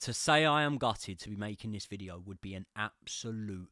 To say I am gutted to be making this video would be an absolute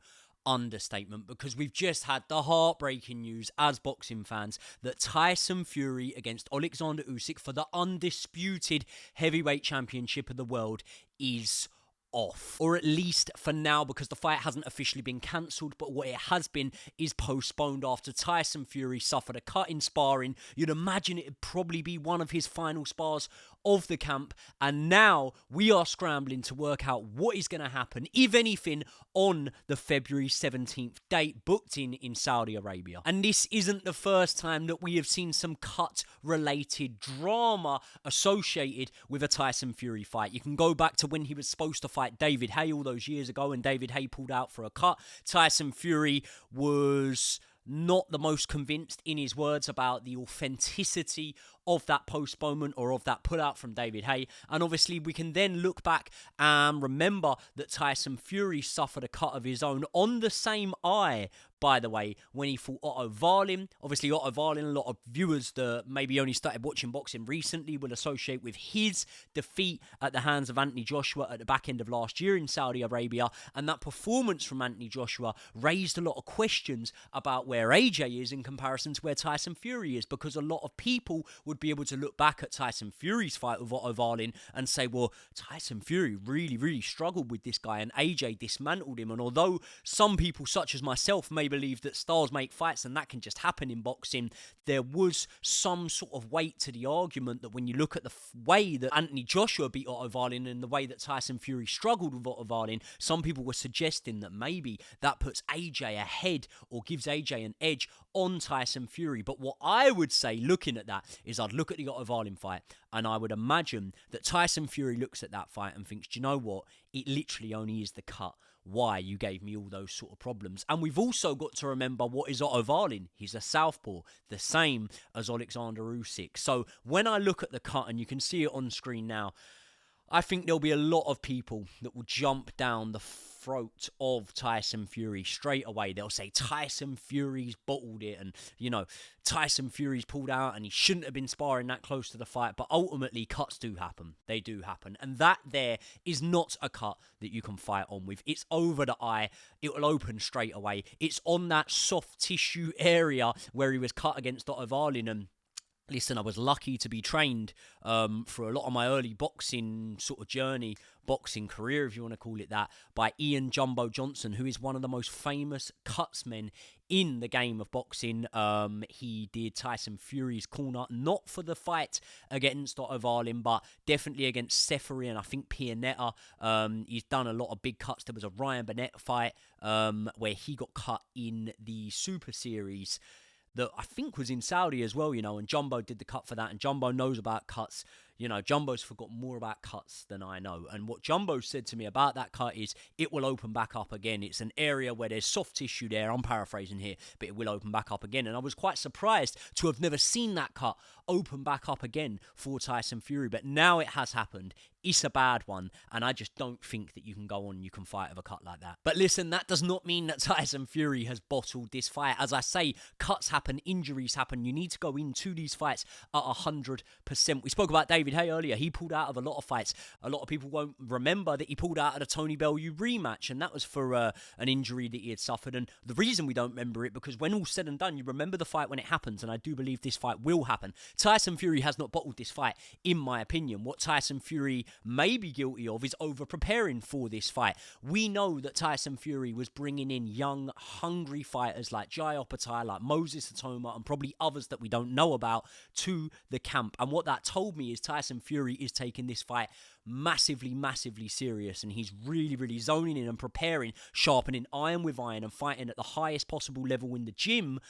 understatement, because we've just had the heartbreaking news as boxing fans that Tyson Fury against Oleksandr Usyk for the undisputed heavyweight championship of the world is off, or at least for now, because the fight hasn't officially been cancelled, but what it has been is postponed after Tyson Fury suffered a cut in sparring. You'd imagine it'd probably be one of his final spars of the camp, and now we are scrambling to work out what is going to happen, if anything, on the February 17th date booked in Saudi Arabia. And this isn't the first time that we have seen some cut-related drama associated with a Tyson Fury fight. You can go back to when he was supposed to fight David Haye all those years ago, and David Haye pulled out for a cut. Tyson Fury was not the most convinced in his words about the authenticity of that postponement or of that pullout from David Haye. And obviously we can then look back and remember that Tyson Fury suffered a cut of his own on the same eye, by the way, when he fought Otto Wallin. Obviously Otto Wallin, a lot of viewers that maybe only started watching boxing recently will associate with his defeat at the hands of Anthony Joshua at the back end of last year in Saudi Arabia. And that performance from Anthony Joshua raised a lot of questions about where AJ is in comparison to where Tyson Fury is, because a lot of people would be able to look back at Tyson Fury's fight with Otto Wallin and say, well, Tyson Fury really struggled with this guy and AJ dismantled him. And although some people such as myself may believe that styles make fights and that can just happen in boxing, there was some sort of weight to the argument that when you look at the way that Anthony Joshua beat Otto Wallin and the way that Tyson Fury struggled with Otto Wallin, some people were suggesting that maybe that puts AJ ahead or gives AJ an edge on Tyson Fury. But what I would say looking at that is I'd look at the Otto Wallin fight and I would imagine that Tyson Fury looks at that fight and thinks, do you know what? It literally only is the cut. Why you gave me all those sort of problems. And we've also got to remember, what is Otto Wallin? He's a southpaw, the same as Oleksandr Usyk. So when I look at the cut, and you can see it on screen now, I think there'll be a lot of people that will jump down the throat of Tyson Fury straight away. They'll say Tyson Fury's bottled it, and Tyson Fury's pulled out and he shouldn't have been sparring that close to the fight. But ultimately, cuts do happen. They do happen. And that there is not a cut that you can fight on with. It's over the eye. It will open straight away. It's on that soft tissue area where he was cut against Otto Wallin. And listen, I was lucky to be trained for a lot of my early boxing sort of journey, boxing career, if you want to call it that, by Ian Jumbo Johnson, who is one of the most famous cutsmen in the game of boxing. He did Tyson Fury's corner, not for the fight against Otto Wallin, but definitely against Seferi and I think Pianetta. He's done a lot of big cuts. There was a Ryan Burnett fight where he got cut in the Super Series that I think was in Saudi as well, and Jumbo did the cut for that, and Jumbo knows about cuts. Jumbo's forgot more about cuts than I know. And what Jumbo said to me about that cut is it will open back up again. It's an area where there's soft tissue there. I'm paraphrasing here, but it will open back up again. And I was quite surprised to have never seen that cut open back up again for Tyson Fury. But now it has happened. It's a bad one, and I just don't think that you can go on, you can fight with a cut like that. But listen, that does not mean that Tyson Fury has bottled this fight. As I say, cuts happen, injuries happen. You need to go into these fights at 100%. We spoke about David Haye earlier. He pulled out of a lot of fights. A lot of people won't remember that he pulled out of the Tony Bellew rematch, and that was for an injury that he had suffered. And the reason we don't remember it, because when all's said and done, you remember the fight when it happens, and I do believe this fight will happen. Tyson Fury has not bottled this fight, in my opinion. What Tyson Fury may be guilty of is over-preparing for this fight. We know that Tyson Fury was bringing in young, hungry fighters like Jai Opetaia, like Moses Atoma, and probably others that we don't know about to the camp. And what that told me is Tyson Fury is taking this fight massively serious, and he's really zoning in and preparing, sharpening iron with iron and fighting at the highest possible level in the gym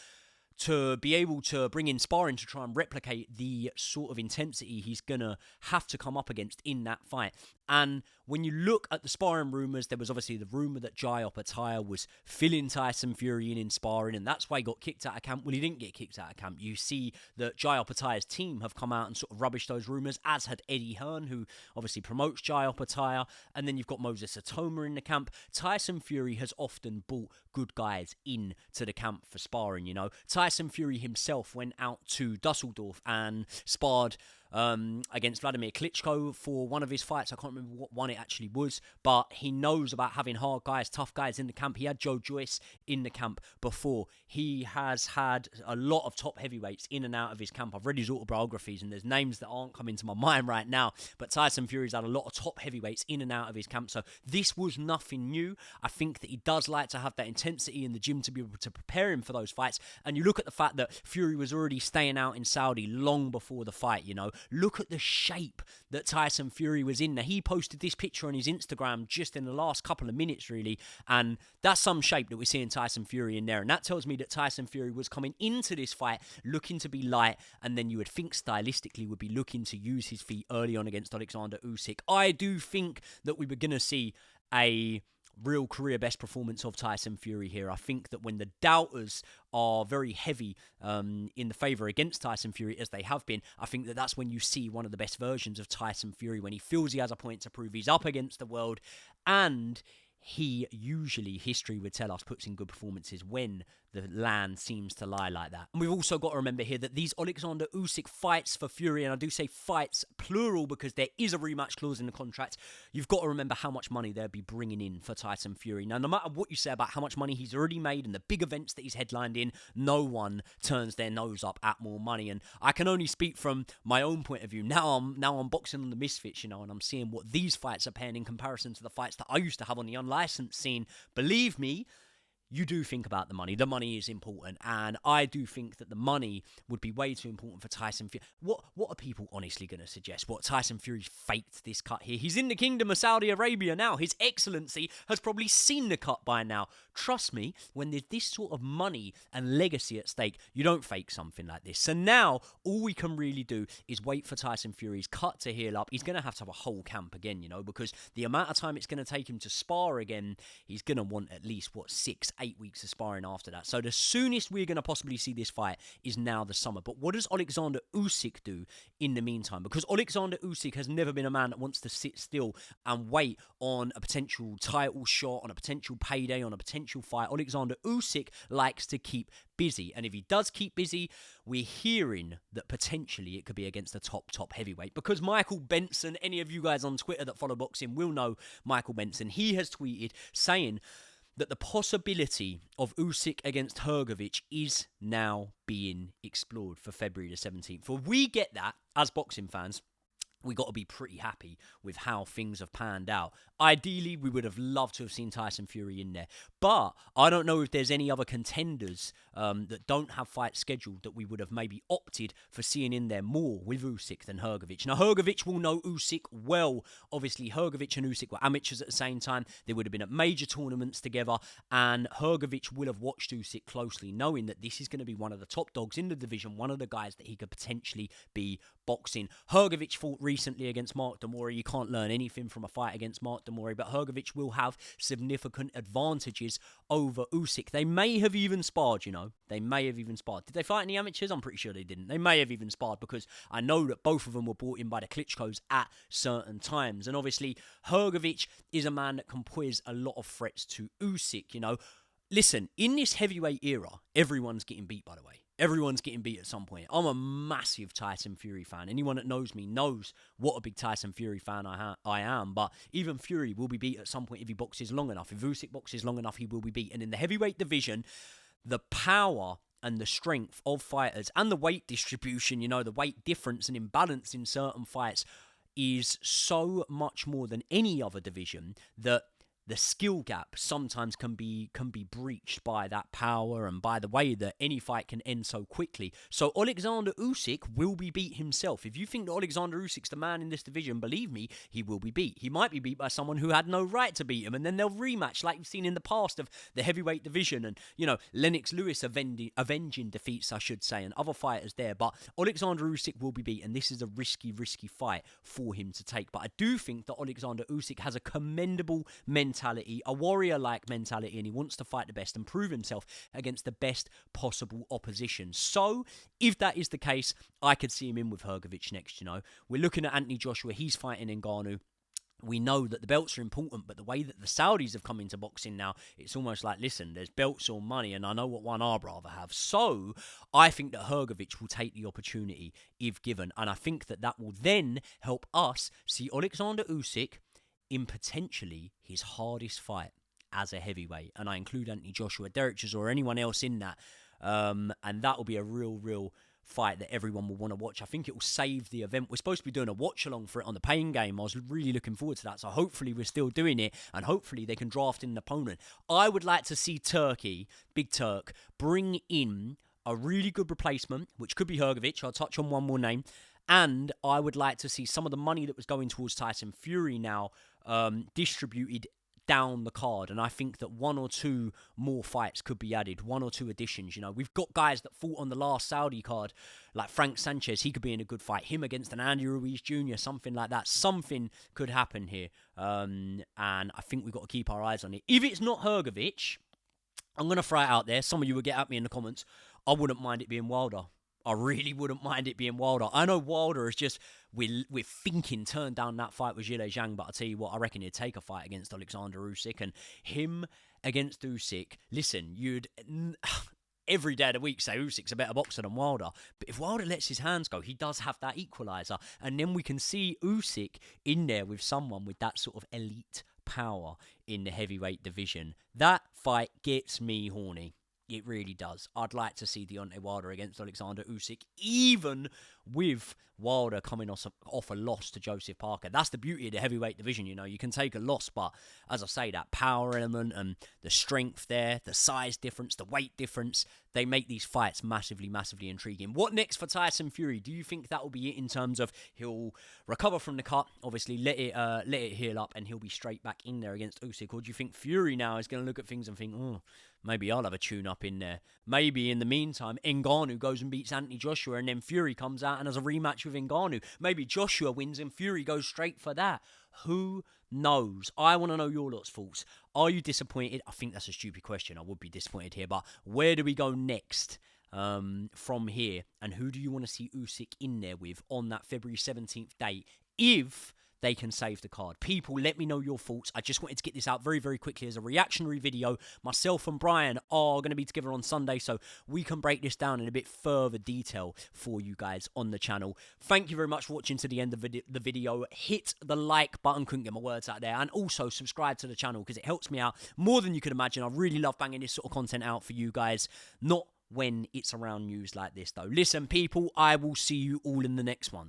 to be able to bring in sparring to try and replicate the sort of intensity he's going to have to come up against in that fight. And when you look at the sparring rumours, there was obviously the rumour that Jai Opetaia was filling Tyson Fury in sparring, and that's why he got kicked out of camp. Well, he didn't get kicked out of camp. You see that Jai Opetaia's team have come out and sort of rubbished those rumours, as had Eddie Hearn, who obviously promotes Jai Opetaia. And then you've got Moses Atoma in the camp. Tyson Fury has often brought good guys in to the camp for sparring, Tyson Fury himself went out to Dusseldorf and sparred against Vladimir Klitschko for one of his fights. I can't remember what one it actually was, but he knows about having hard guys, tough guys in the camp. He had Joe Joyce in the camp before. He has had a lot of top heavyweights in and out of his camp. I've read his autobiographies, and there's names that aren't coming to my mind right now, but Tyson Fury's had a lot of top heavyweights in and out of his camp, so this was nothing new. I think that he does like to have that intensity in the gym to be able to prepare him for those fights, and you look at the fact that Fury was already staying out in Saudi long before the fight, you know. Look at the shape that Tyson Fury was in. Now, he posted this picture on his Instagram just in the last couple of minutes, really, and that's some shape that we're seeing Tyson Fury in there, and that tells me that Tyson Fury was coming into this fight looking to be light, and then you would think stylistically would be looking to use his feet early on against Oleksandr Usyk. I do think that we were going to see a real career best performance of Tyson Fury here. I think that when the doubters are very heavy in the favour against Tyson Fury, as they have been, I think that that's when you see one of the best versions of Tyson Fury, when he feels he has a point to prove, he's up against the world, and he usually, history would tell us, puts in good performances when the land seems to lie like that. And we've also got to remember here that these Oleksandr Usyk fights for Fury, and I do say fights plural because there is a rematch clause in the contract, you've got to remember how much money they'll be bringing in for Tyson Fury. Now, no matter what you say about how much money he's already made and the big events that he's headlined in, no one turns their nose up at more money. And I can only speak from my own point of view. Now I'm boxing on the Misfits, you know, and I'm seeing what these fights are paying in comparison to the fights that I used to have on the unlicensed scene. Believe me, you do think about the money. The money is important, and I do think that the money would be way too important for Tyson Fury. What are people honestly going to suggest? What, Tyson Fury's faked this cut here? He's in the Kingdom of Saudi Arabia now. His Excellency has probably seen the cut by now. Trust me, when there's this sort of money and legacy at stake, you don't fake something like this. So now, all we can really do is wait for Tyson Fury's cut to heal up. He's going to have a whole camp again, you know, because the amount of time it's going to take him to spar again, he's going to want at least, 6-8 weeks of sparring after that. So the soonest we're going to possibly see this fight is now the summer. But what does Oleksandr Usyk do in the meantime? Because Oleksandr Usyk has never been a man that wants to sit still and wait on a potential title shot, on a potential payday, on a potential fight. Oleksandr Usyk likes to keep busy, and if he does keep busy, we're hearing that potentially it could be against a top heavyweight, because Michael Benson, any of you guys on Twitter that follow boxing will know Michael Benson, he has tweeted saying that the possibility of Usyk against Herovic is now being explored for February the 17th. Well, we get that as boxing fans. We got to be pretty happy with how things have panned out. Ideally, we would have loved to have seen Tyson Fury in there. But I don't know if there's any other contenders that don't have fights scheduled that we would have maybe opted for seeing in there more with Usyk than Herovic. Now, Herovic will know Usyk well. Obviously, Herovic and Usyk were amateurs at the same time. They would have been at major tournaments together. And Herovic will have watched Usyk closely, knowing that this is going to be one of the top dogs in the division, one of the guys that he could potentially be boxing. Herovic fought recently against Mark Demori. You can't learn anything from a fight against Mark Demori, but Herovic will have significant advantages over Usyk. They may have even sparred, you know. They may have even sparred. Did they fight in the amateurs? I'm pretty sure they didn't. They may have even sparred, because I know that both of them were brought in by the Klitschkos at certain times. And obviously, Herovic is a man that can pose a lot of threats to Usyk, you know. Listen, in this heavyweight era, everyone's getting beat, by the way. Everyone's getting beat at some point. I'm a massive Tyson Fury fan. Anyone that knows me knows what a big Tyson Fury fan I am. But even Fury will be beat at some point if he boxes long enough. If Usyk boxes long enough, he will be beat. And in the heavyweight division, the power and the strength of fighters and the weight distribution, you know, the weight difference and imbalance in certain fights is so much more than any other division that the skill gap sometimes can be breached by that power and by the way that any fight can end so quickly. So Oleksandr Usyk will be beat himself. If you think that Oleksandr Usyk's the man in this division, believe me, he will be beat. He might be beat by someone who had no right to beat him, and then they'll rematch like we've seen in the past of the heavyweight division, and, you know, Lennox Lewis avenging defeats, I should say, and other fighters there. But Oleksandr Usyk will be beat, and this is a risky fight for him to take. But I do think that Oleksandr Usyk has a commendable mentality, a warrior-like mentality, and he wants to fight the best and prove himself against the best possible opposition. So, if that is the case, I could see him in with Herovic next, you know. We're looking at Anthony Joshua. He's fighting Ngannou. we know that the belts are important, but the way that the Saudis have come into boxing now, it's almost like, listen, there's belts or money, and I know what one I'd rather have. So I think that Herovic will take the opportunity if given, and I think that that will then help us see Oleksandr Usyk in potentially his hardest fight as a heavyweight, and I include Anthony Joshua, Derek Chisora, or anyone else in that, and that will be a real fight that everyone will want to watch. I think it will save the event. We're supposed to be doing a watch along for it on the Pain Game. I was really looking forward to that, so hopefully we're still doing it, and hopefully they can draft in an opponent. I would like to see Turkey, Big Turk, bring in a really good replacement, which could be Herovic. I'll touch on one more name. And I would like to see some of the money that was going towards Tyson Fury now distributed down the card, and I think that one or two more fights could be added, one or two additions. You know, we've got guys that fought on the last Saudi card, like Frank Sanchez. He could be in a good fight. Him against an Andy Ruiz Jr., something like that. Something could happen here, and I think we've got to keep our eyes on it. If it's not Herovic, I'm going to throw it out there. Some of you will get at me in the comments. I wouldn't mind it being Wilder. I really wouldn't mind it being Wilder. I know Wilder is just, we're thinking, turned down that fight with Zhilei Zhang, but I'll tell you what, I reckon he'd take a fight against Oleksandr Usyk, and him against Usyk, listen, you'd every day of the week say Usyk's a better boxer than Wilder, but if Wilder lets his hands go, he does have that equaliser, and then we can see Usyk in there with someone with that sort of elite power in the heavyweight division. That fight gets me horny. It really does. I'd like to see Deontay Wilder against Oleksandr Usyk, even with Wilder coming off a loss to Joseph Parker. That's the beauty of the heavyweight division, you know. You can take a loss, but as I say, that power element and the strength there, the size difference, the weight difference, they make these fights massively intriguing. What next for Tyson Fury? Do you think that will be it in terms of he'll recover from the cut, obviously let it heal up, and he'll be straight back in there against Usyk? Or do you think Fury now is going to look at things and think, oh, maybe I'll have a tune-up in there. Maybe in the meantime, Ngannou goes and beats Anthony Joshua, and then Fury comes out and has a rematch with Ngannou. Maybe Joshua wins and Fury goes straight for that. Who knows? I want to know your lot's thoughts. Are you disappointed? I think that's a stupid question. I would be disappointed here, but where do we go next from here? And who do you want to see Usyk in there with on that February 17th date if they can save the card? People, let me know your thoughts. I just wanted to get this out very quickly as a reactionary video. Myself and Brian are going to be together on Sunday, so we can break this down in a bit further detail for you guys on the channel. Thank you very much for watching to the end of the video. Hit the like button, couldn't get my words out there, and also subscribe to the channel because it helps me out more than you could imagine. I really love banging this sort of content out for you guys, not when it's around news like this though. Listen, people, I will see you all in the next one.